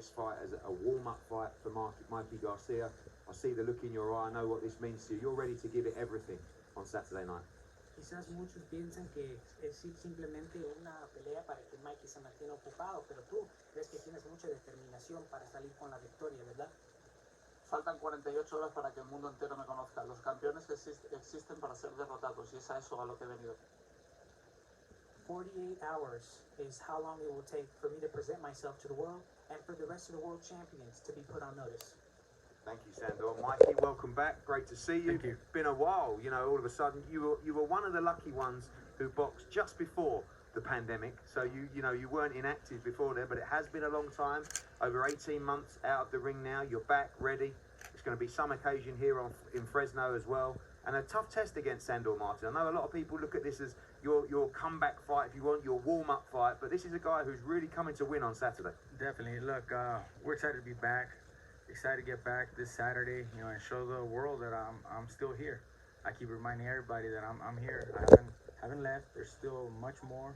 this fight as a warm-up fight for Mikey Garcia. I see the look in your eye. I know what this means to you. You're ready to give it everything on Saturday night. Quizás muchos piensan que es simplemente una pelea para que Mikey se mantenga ocupado, pero tú crees que tienes mucha determinación para salir con la victoria, ¿verdad? Faltan 48 horas para que el mundo entero me conozca. Los campeones existen para ser derrotados y es a eso a lo que he venido. 48 hours is how long it will take for me to present myself to the world and for the rest of the world champions to be put on notice. Thank you, Sandor. Mikey, welcome back. Great to see you. Thank you. Been a while, you know, all of a sudden you were one of the lucky ones who boxed just before the pandemic. So you weren't inactive before there, but it has been a long time. Over 18 months out of the ring now. You're back, ready. It's going to be some occasion here in Fresno as well. And a tough test against Sandor Martin. I know a lot of people look at this as your comeback fight, if you want, your warm-up fight. But this is a guy who's really coming to win on Saturday. Definitely. Look, we're excited to be back. Excited to get back this Saturday, you know, and show the world that I'm still here. I keep reminding everybody that I'm here. I haven't left. There's still much more,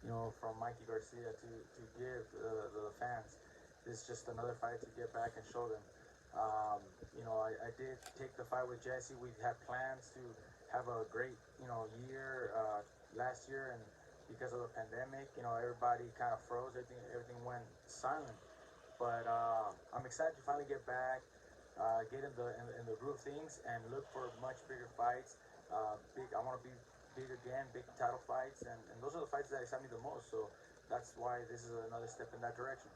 you know, from Mikey Garcia to give the fans. This is just another fight to get back and show them. You know, I did take the fight with Jesse. We had plans to have a great, you know, year last year, and because of the pandemic, you know, everybody kind of froze. Everything went silent. But I'm excited to finally get back, get in the groove of things, and look for much bigger fights. I want to be big again, big title fights, and those are the fights that excite me the most. So that's why this is another step in that direction.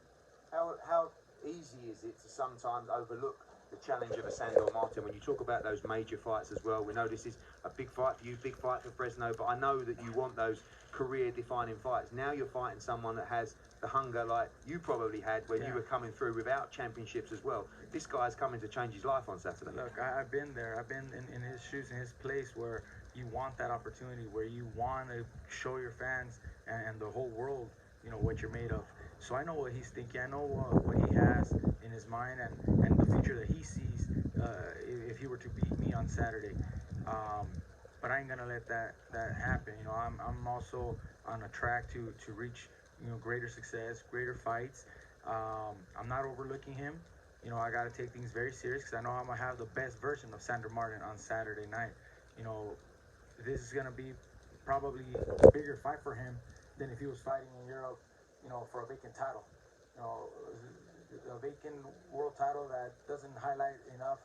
How easy is it to sometimes overlook the challenge of a Sandor Martin when you talk about those major fights as well? We know this is a big fight for you, big fight for Fresno, but I know that you want those career-defining fights. Now you're fighting someone that has the hunger like you probably had when you were coming through without championships as well. This guy's coming to change his life on Saturday. Look, I've been there. I've been in his shoes, in his place, where you want that opportunity, where you want to show your fans and the whole world, you know, what you're made of. So I know what he's thinking. I know what he has in his mind and the future that he sees if he were to beat me on Saturday. But I ain't gonna let that happen. You know, I'm also on a track to reach, you know, greater success, greater fights. I'm not overlooking him. You know, I got to take things very serious because I know I'm gonna have the best version of Sandor Martin on Saturday night. You know, this is gonna be probably a bigger fight for him than if he was fighting in Europe, you know, for a vacant title. You know, a vacant world title that doesn't highlight enough,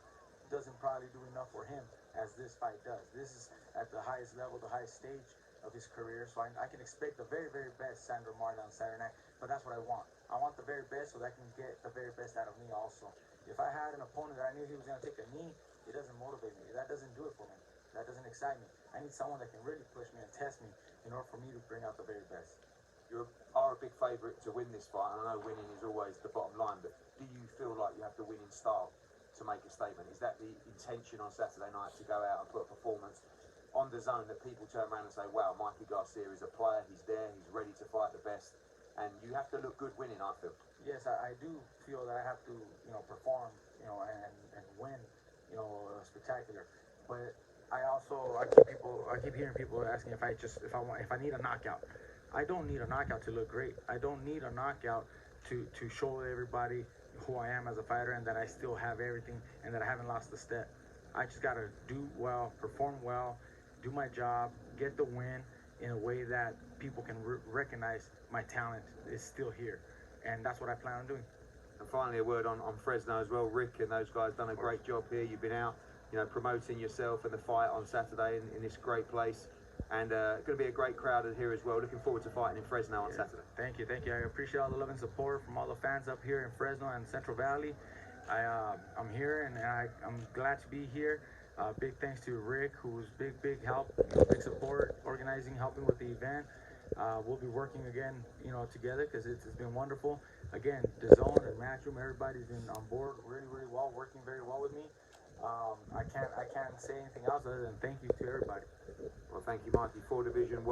doesn't probably do enough for him as this fight does. This is at the highest level, the highest stage of his career, so I can expect the very, very best Sandor Martin on Saturday night, but that's what I want. I want the very best so that I can get the very best out of me also. If I had an opponent that I knew he was going to take a knee, it doesn't motivate me. That doesn't do it for me. That doesn't excite me. I need someone that can really push me and test me in order for me to bring out the very best. You are a big favourite to win this fight, and I know winning is always the bottom line, but do you feel like you have to win in style to make a statement? Is that the intention on Saturday night, to go out and put a performance on the zone that people turn around and say, wow, Mikey Garcia is a player, he's there, he's ready to fight the best, and you have to look good winning, I feel? Yes, I do feel that I have to, you know, perform, you know, and win, you know, spectacular. But I keep hearing people asking if I need a knockout. I don't need a knockout to look great. I don't need a knockout to show everybody who I am as a fighter and that I still have everything and that I haven't lost a step. I just got to do well, perform well, do my job, get the win in a way that people can recognize my talent is still here. And that's what I plan on doing. And finally, a word on Fresno as well. Rick and those guys done a great job here. You've been out, you know, promoting yourself and the fight on Saturday in this great place. And going to be a great crowd here as well. Looking forward to fighting in Fresno on Saturday. Thank you. I appreciate all the love and support from all the fans up here in Fresno and Central Valley. I'm here and I'm glad to be here. Big thanks to Rick, who's big help, big support, organizing, helping with the event. We'll be working again, you know, together because it's been wonderful. Again, DAZN and Matchroom, everybody's been on board really well, working very well with me. I can't say anything else other than thank you to everybody. Well, thank you, Mikey. 4 Division.